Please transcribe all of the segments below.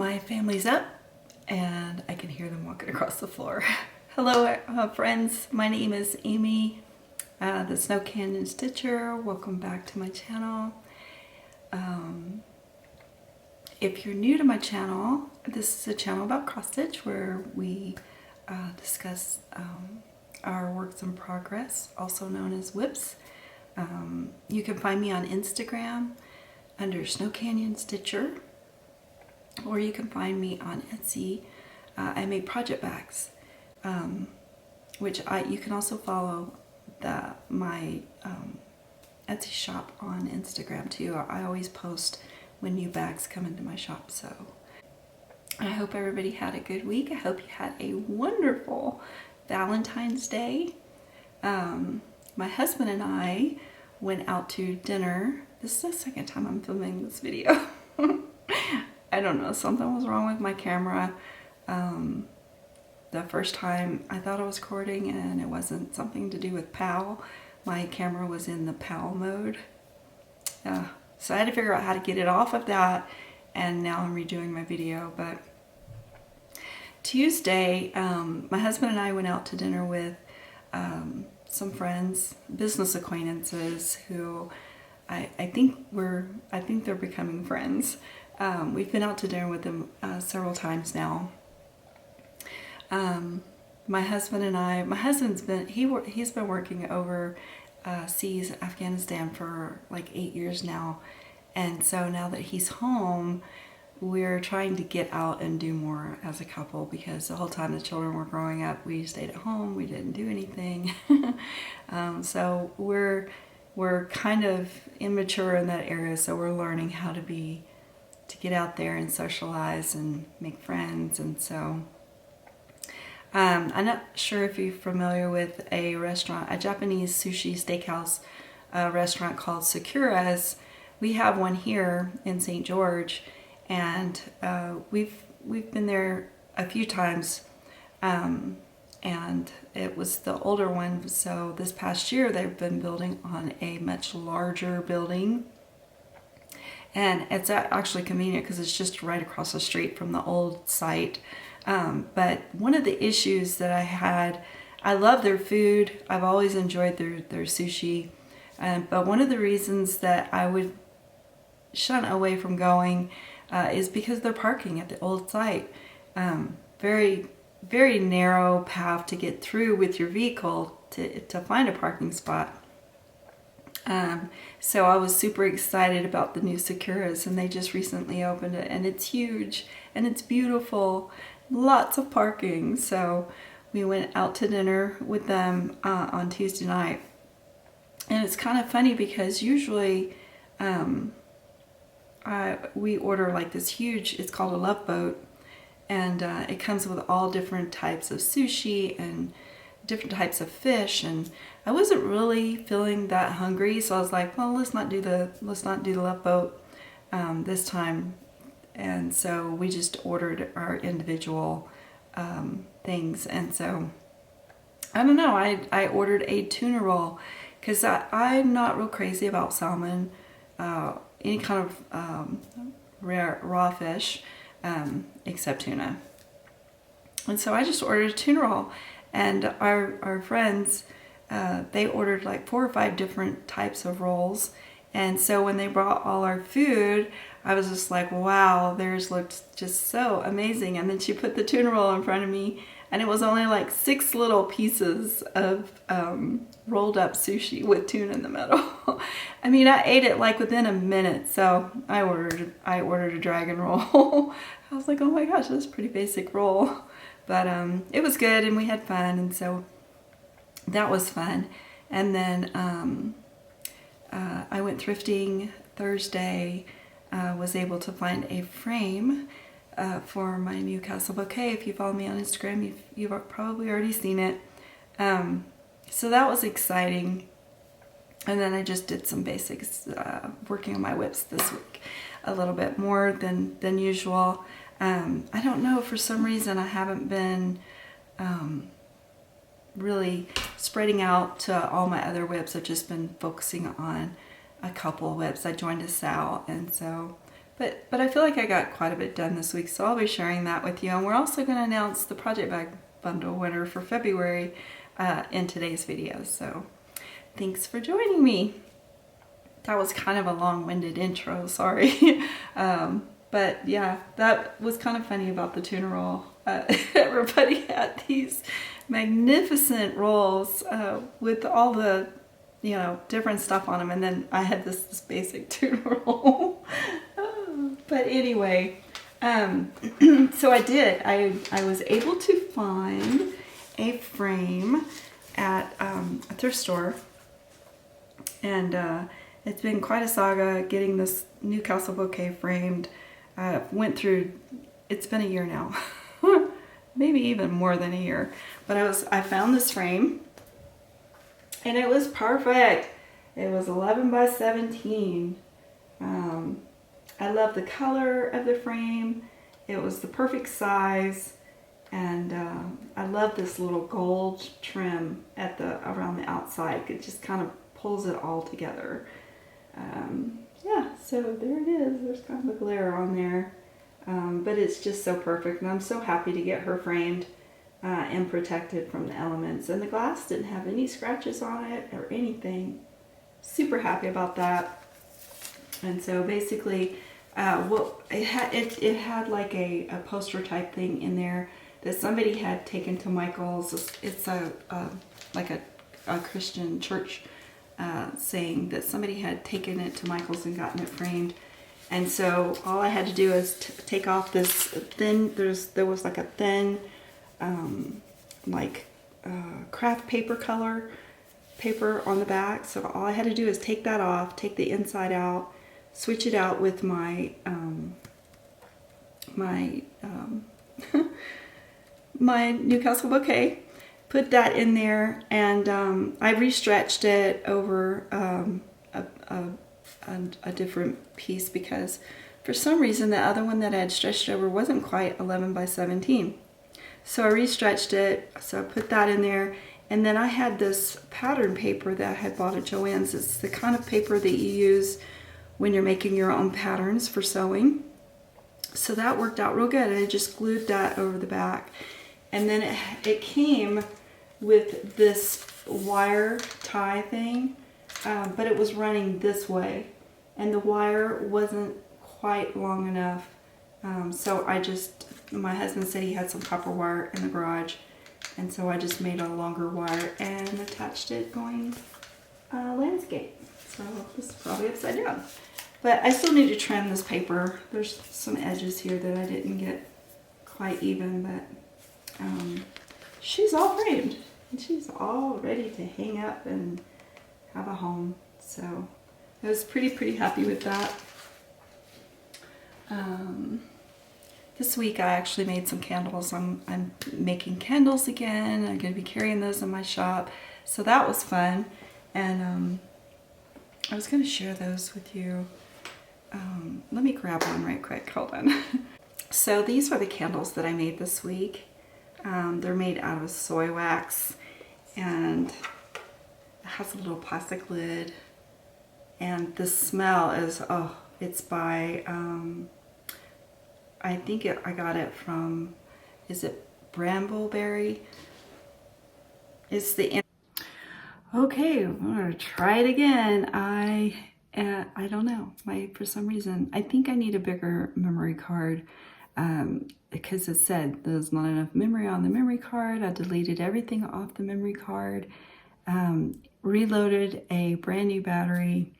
My family's up and I can hear them walking across the floor. Hello friends, my name is Amy, the Snow Canyon Stitcher. Welcome back to my channel. If you're new to my channel, this is a channel about cross stitch where we discuss our works in progress, also known as WIPs. You can find me on Instagram under snowcanyonstitcher, or you can find me on Etsy. I make project bags, which you can also follow my Etsy shop on Instagram too. I always post when new bags come into my shop. So I hope everybody had a good week. I hope you had a wonderful Valentine's Day. My husband and I went out to dinner. This is the second time I'm filming this video. I don't know, something was wrong with my camera. The first time I thought I was recording and it wasn't something to do with PAL. My camera was in the PAL mode. So I had to figure out how to get it off of that, and now I'm redoing my video. But Tuesday, my husband and I went out to dinner with some friends, business acquaintances who I think they're becoming friends. We've been out to dinner with them several times now. My husband and I, my husband's been, he's been working overseas in Afghanistan for like 8 years now. And so now that he's home, we're trying to get out and do more as a couple, because the whole time the children were growing up, we stayed at home, we didn't do anything. So we're kind of immature in that area, so we're learning how to get out there and socialize and make friends. And so I'm not sure if you're familiar with a restaurant, a Japanese sushi steakhouse restaurant called Sakura's. We have one here in St. George, and we've been there a few times, and it was the older one. So this past year they've been building on a much larger building, and it's actually convenient because it's just right across the street from the old site. But one of the issues that I had, I love their food. I've always enjoyed their sushi. But one of the reasons that I would shun away from going is because they're parking at the old site. Very, very narrow path to get through with your vehicle to find a parking spot. So I was super excited about the new Sakura's, and they just recently opened it, and it's huge and it's beautiful, lots of parking. So we went out to dinner with them on Tuesday night, and it's kind of funny because usually we order like this huge, it's called a love boat, and it comes with all different types of sushi and different types of fish, and I wasn't really feeling that hungry, so I was like, well, let's not do the love boat this time. And so we just ordered our individual things. And so I don't know, I ordered a tuna roll because I'm not real crazy about salmon, any kind of raw fish, except tuna. And so I just ordered a tuna roll, and our friends, they ordered like 4 or 5 different types of rolls. And so when they brought all our food, I was just like, wow, theirs looked just so amazing. And then she put the tuna roll in front of me, and it was only like 6 little pieces of rolled up sushi with tuna in the middle. I mean, I ate it like within a minute. So I ordered a dragon roll. I was like, oh my gosh, that's a pretty basic roll. But it was good, and we had fun, and so that was fun. And then I went thrifting Thursday, was able to find a frame for my Newcastle bouquet. If you follow me on Instagram, you've probably already seen it. So that was exciting. And then I just did some basics, working on my whips this week a little bit more than usual. I don't know, for some reason I haven't been really spreading out to all my other whips. I've just been focusing on a couple whips. I joined a SAL, and so But I feel like I got quite a bit done this week, so I'll be sharing that with you. And we're also going to announce the project bag bundle winner for February in today's video. So thanks for joining me. That was kind of a long-winded intro, sorry. But yeah, that was kind of funny about the tuna roll. Everybody had these magnificent rolls with all the, you know, different stuff on them, and then I had this basic tuna roll. But anyway, so I did. I was able to find a frame at a thrift store, and it's been quite a saga getting this Newcastle bouquet framed. Went through, it's been a year now, maybe even more than a year. But I found this frame, and it was perfect. It was 11 by 17. I love the color of the frame. It was the perfect size, and I love this little gold trim at around the outside. It just kind of pulls it all together. Yeah, so there it is. There's kind of a glare on there, but it's just so perfect, and I'm so happy to get her framed and protected from the elements. And the glass didn't have any scratches on it or anything. Super happy about that. And so basically, it had like a poster type thing in there that somebody had taken to Michael's. It's like a Christian church saying that somebody had taken it to Michael's and gotten it framed. And so all I had to do is take off this thin, there was like a thin craft paper color paper on the back. So all I had to do is take that off, take the inside out, switch it out with my my Newcastle bouquet, put that in there, and I restretched it over a different piece because for some reason the other one that I had stretched over wasn't quite 11 by 17. So I restretched it, so I put that in there, and then I had this pattern paper that I had bought at Joann's. It's the kind of paper that you use when you're making your own patterns for sewing. So that worked out real good. I just glued that over the back, and then it came with this wire tie thing, but it was running this way, and the wire wasn't quite long enough. So my husband said he had some copper wire in the garage, and so I just made a longer wire and attached it going landscape. So this is probably upside down. But I still need to trim this paper. There's some edges here that I didn't get quite even, but she's all framed. And she's all ready to hang up and have a home. So I was pretty happy with that. This week I actually made some candles. I'm making candles again. I'm going to be carrying those in my shop. So that was fun. And I was going to share those with you. Let me grab one right quick. Hold on. So these are the candles that I made this week. They're made out of soy wax, and it has a little plastic lid, and the smell is, oh, it's by I think I got it from, is it Brambleberry? It's the, okay, I'm gonna try it again. I don't know, for some reason I think I need a bigger memory card, because it said there's not enough memory on the memory card. I deleted everything off the memory card, reloaded a brand new battery,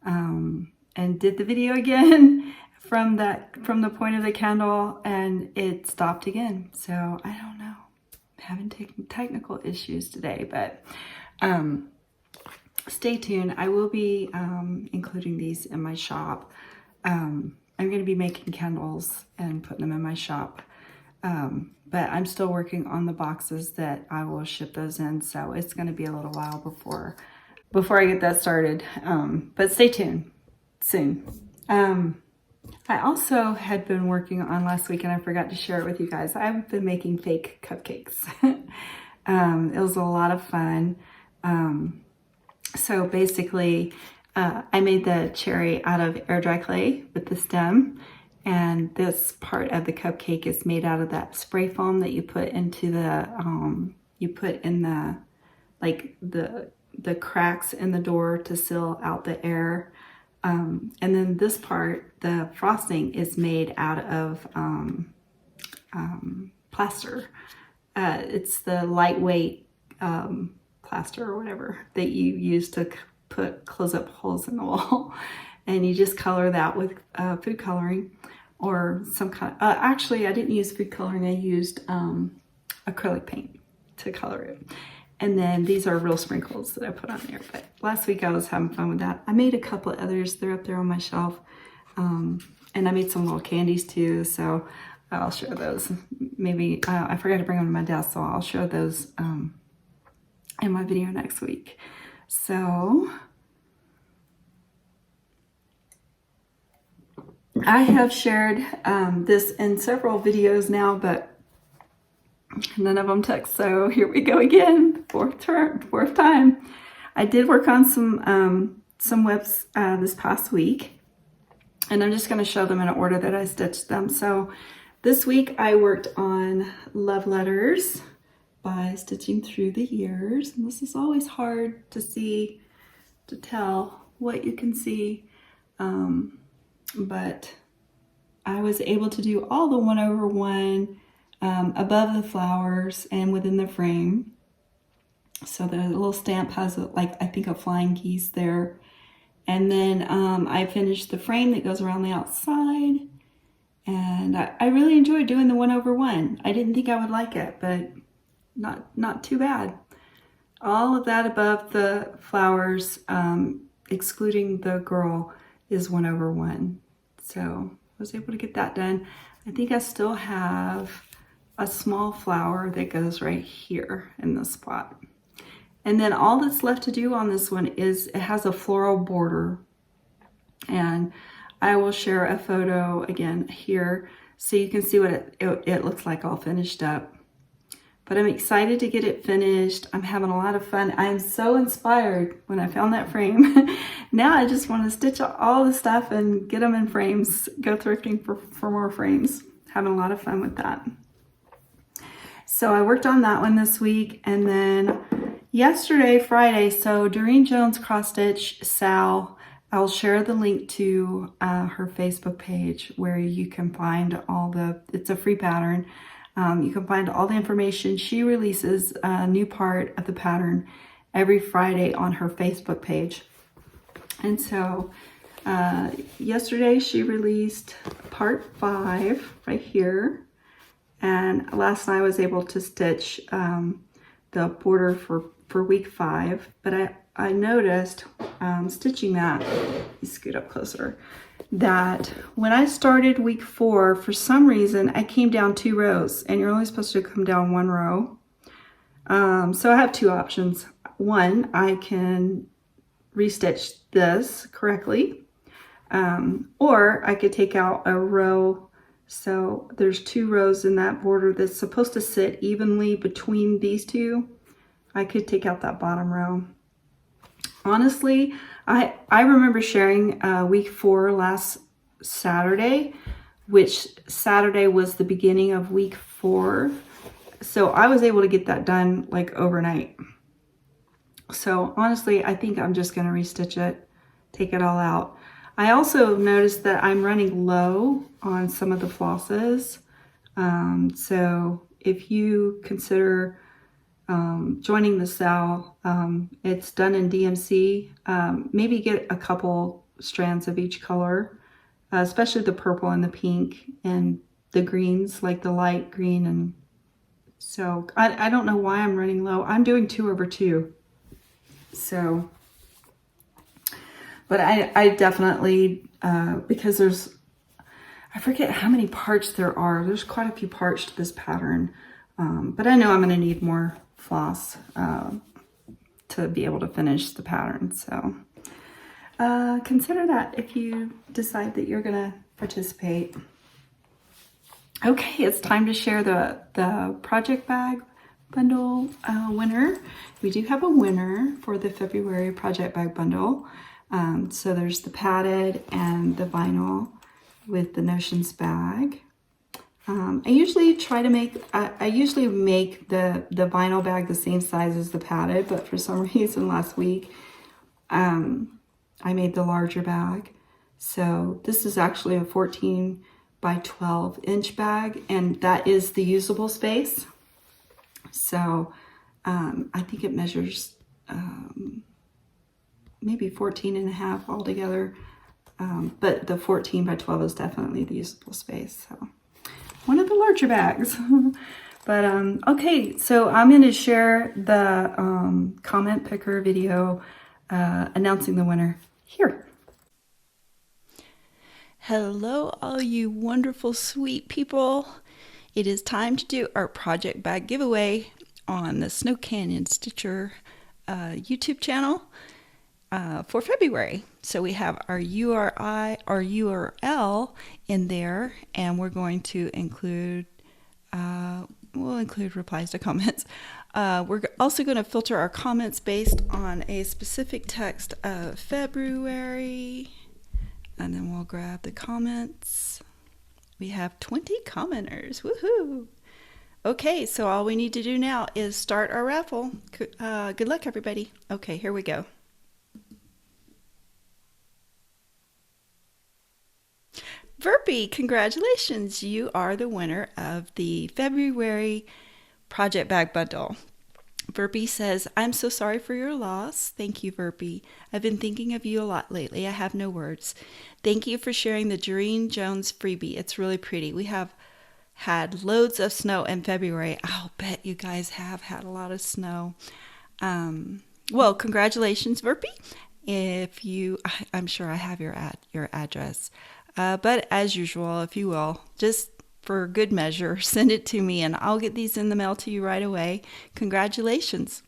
and did the video again from the point of the candle, and it stopped again. So I don't know, I'm having technical issues today, but stay tuned. I will be including these in my shop. I'm going to be making candles and putting them in my shop, but I'm still working on the boxes that I will ship those in, so it's going to be a little while before I get that started, but stay tuned soon. I also had been working on last week, and I forgot to share it with you guys. I've been making fake cupcakes. It was a lot of fun. So basically, I made the cherry out of air dry clay with the stem, and this part of the cupcake is made out of that spray foam that you put into the like the cracks in the door to seal out the air. And then this part, the frosting, is made out of plaster. It's the lightweight plaster or whatever that you use to close up holes in the wall. And you just color that with food coloring or some kind. Actually, I didn't use food coloring. I used acrylic paint to color it. And then these are real sprinkles that I put on there. But last week I was having fun with that. I made a couple of others. They're up there on my shelf. And I made some little candies too. So I'll show those. Maybe I forgot to bring them to my desk, so I'll show those in my video next week. So I have shared this in several videos now, but none of them took, so here we go again, fourth time. I did work on some whips this past week, and I'm just going to show them in order that I stitched them. So this week I worked on love letters by stitching through the years, and this is always hard to see, to tell what you can see, but I was able to do all the 1/1 above the flowers and within the frame. So the little stamp has like, I think, a flying geese there. And then I finished the frame that goes around the outside. And I really enjoyed doing the 1/1. I didn't think I would like it, but not too bad. All of that above the flowers, excluding the girl, is 1/1. So I was able to get that done. I think I still have a small flower that goes right here in this spot. And then all that's left to do on this one is it has a floral border. And I will share a photo again here so you can see what it looks like all finished up. But I'm excited to get it finished. I'm having a lot of fun. I am so inspired when I found that frame. Now I just want to stitch all the stuff and get them in frames, go thrifting for more frames. Having a lot of fun with that. So I worked on that one this week, and then yesterday, Friday, so Doreen Jones Cross Stitch Sal, I'll share the link to her Facebook page where you can find all it's a free pattern. You can find all the information. She releases a new part of the pattern every Friday on her Facebook page. And so yesterday she released part 5 right here. And last night I was able to stitch the border for week 5, but I noticed stitching that, let me scoot up closer, that when I started week 4, for some reason I came down 2 rows, and you're only supposed to come down 1 row. So I have 2 options. One, I can restitch this correctly, or I could take out a row. So there's 2 rows in that border that's supposed to sit evenly between these 2. I could take out that bottom row. Honestly, I remember sharing week 4 last Saturday, which Saturday was the beginning of week 4. So I was able to get that done like overnight. So honestly, I think I'm just going to restitch it, take it all out. I also noticed that I'm running low on some of the flosses. So if you consider joining the sale, it's done in DMC. Maybe get a couple strands of each color, especially the purple and the pink and the greens, like the light green. And so I don't know why I'm running low. I'm doing 2/2. So, but I definitely, because I forget how many parts there are. There's quite a few parts to this pattern. But I know I'm going to need more floss to be able to finish the pattern. So consider that if you decide that you're going to participate. Okay, it's time to share the project bag bundle winner. We do have a winner for the February project bag bundle. So there's the padded and the vinyl with the Notions bag. I usually try to make, I usually make the vinyl bag the same size as the padded, but for some reason last week, I made the larger bag. So this is actually a 14 by 12 inch bag, and that is the usable space. So I think it measures maybe 14 and a half altogether. But the 14 by 12 is definitely the usable space. So one of the larger bags. But okay, so I'm going to share the comment picker video announcing the winner here. Hello, all you wonderful, sweet people. It is time to do our project bag giveaway on the Snow Canyon Stitcher YouTube channel for February. So we have our URL in there, and we're going to include, we'll include replies to comments. We're also going to filter our comments based on a specific text of February, and then we'll grab the comments. We have 20 commenters. Woohoo! Okay, so all we need to do now is start our raffle. Good luck, everybody. Okay, here we go. Verpy, congratulations. You are the winner of the February Project Bag Bundle. Verpy says, I'm so sorry for your loss. Thank you, Verpy. I've been thinking of you a lot lately. I have no words. Thank you for sharing the Doreen Jones freebie. It's really pretty. We have had loads of snow in February. I'll bet you guys have had a lot of snow. Well, congratulations, Verpy. If you, I'm sure I have your address. But as usual, if you will, just for good measure, send it to me and I'll get these in the mail to you right away. Congratulations.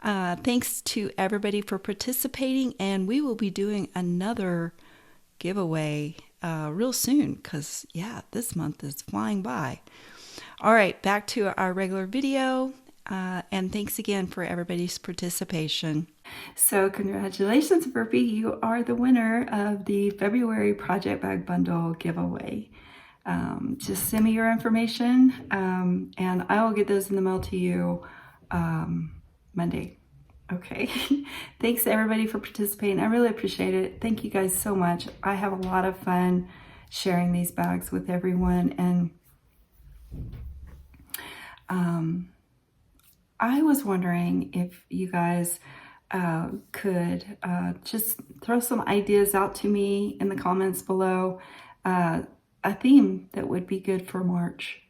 Thanks to everybody for participating, and we will be doing another giveaway real soon because, yeah, this month is flying by. All right, back to our regular video, and thanks again for everybody's participation. So congratulations, Verpy. You are the winner of the February Project Bag Bundle giveaway. Just send me your information, and I will get those in the mail to you Monday. Okay. Thanks to everybody for participating. I really appreciate it. Thank you guys so much. I have a lot of fun sharing these bags with everyone, and I was wondering if you guys could just throw some ideas out to me in the comments below. A theme that would be good for March.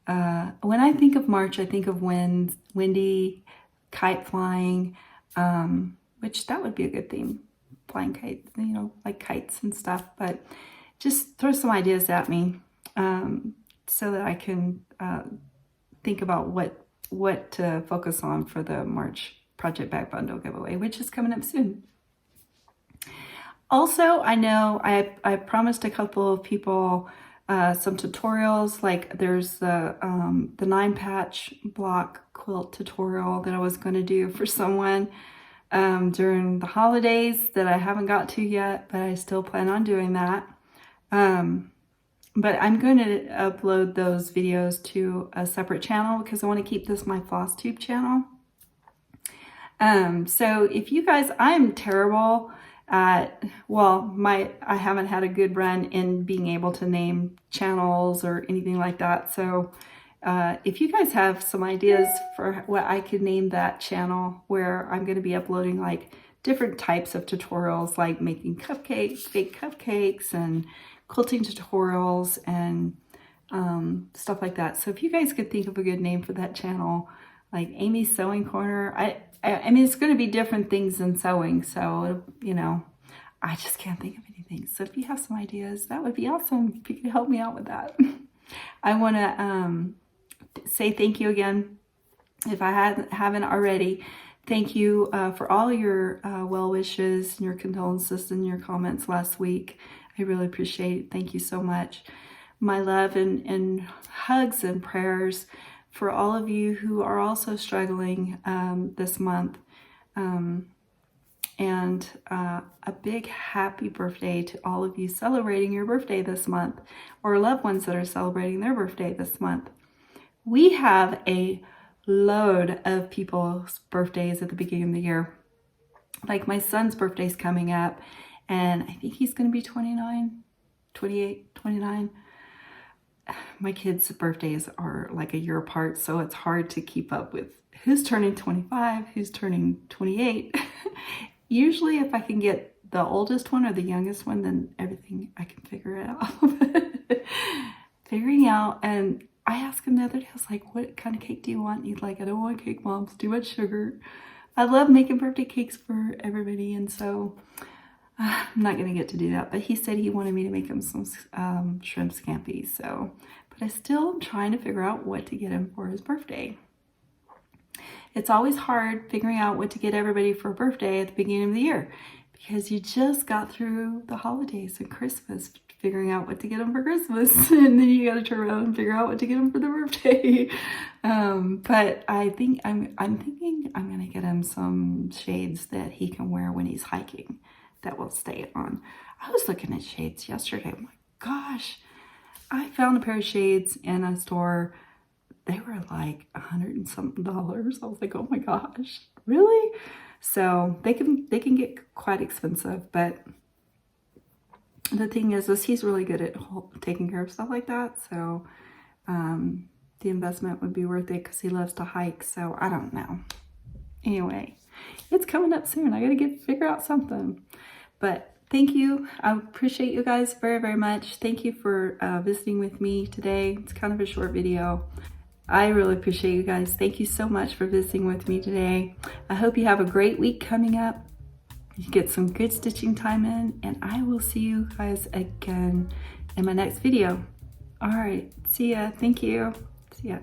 When I think of March, I think of windy, kite flying, which that would be a good theme. Flying kites, you know, like kites and stuff. But just throw some ideas at me so that I can think about what to focus on for the March Project Bag Bundle giveaway, which is coming up soon. Also, I know I promised a couple of people some tutorials, like there's the 9-patch block quilt tutorial that I was going to do for someone during the holidays that I haven't got to yet, but I still plan on doing that. But I'm going to upload those videos to a separate channel because I want to keep this my Flosstube channel. So if you guys, I'm terrible at, well, I haven't had a good run in being able to name channels or anything like that. So if you guys have some ideas for what I could name that channel, where I'm going to be uploading like different types of tutorials, like making cupcakes, fake cupcakes, and quilting tutorials and stuff like that. So if you guys could think of a good name for that channel, like Amy's Sewing Corner, I mean, it's going to be different things than sewing, so, you know, I just can't think of anything. So if you have some ideas, that would be awesome if you could help me out with that. I want to say thank you again, if I haven't already. Thank you for all your well wishes and your condolences and your comments last week. I really appreciate it. Thank you so much. My love and hugs and prayers for all of you who are also struggling this month. And and a big happy birthday to all of you celebrating your birthday this month, or loved ones that are celebrating their birthday this month. We have a load of people's birthdays at the beginning of the year. Like my son's birthday's coming up, and I think he's going to be 29, 28, 29. My kids' birthdays are like a year apart, so it's hard to keep up with who's turning 25, who's turning 28. Usually if I can get the oldest one or the youngest one, then everything I can figure it out. Figuring out, and I asked him the other day, I was like, what kind of cake do you want? He's like, I don't want cake, Mom, it's too much sugar. I love making birthday cakes for everybody, and so I'm not going to get to do that. But he said he wanted me to make him some shrimp scampi, so, but I still am trying to figure out what to get him for his birthday. It's always hard figuring out what to get everybody for a birthday at the beginning of the year, because you just got through the holidays and Christmas, figuring out what to get them for Christmas, and then you got to turn around and figure out what to get them for the birthday. But I think I'm thinking I'm gonna get him some shades that he can wear when he's hiking that will stay on. I was looking at shades yesterday. Oh my gosh, I found a pair of shades in a store. They were like $100 and something. I was like, oh my gosh, really? So they can get quite expensive, but the thing is he's really good at taking care of stuff like that. So the investment would be worth it because he loves to hike. So I don't know. Anyway, it's coming up soon. I got to figure out something. But thank you. I appreciate you guys very, very much. Thank you for visiting with me today. It's kind of a short video. I really appreciate you guys. Thank you so much for visiting with me today. I hope you have a great week coming up. You get some good stitching time in, and I will see you guys again in my next video. All right, see ya. Thank you. See ya.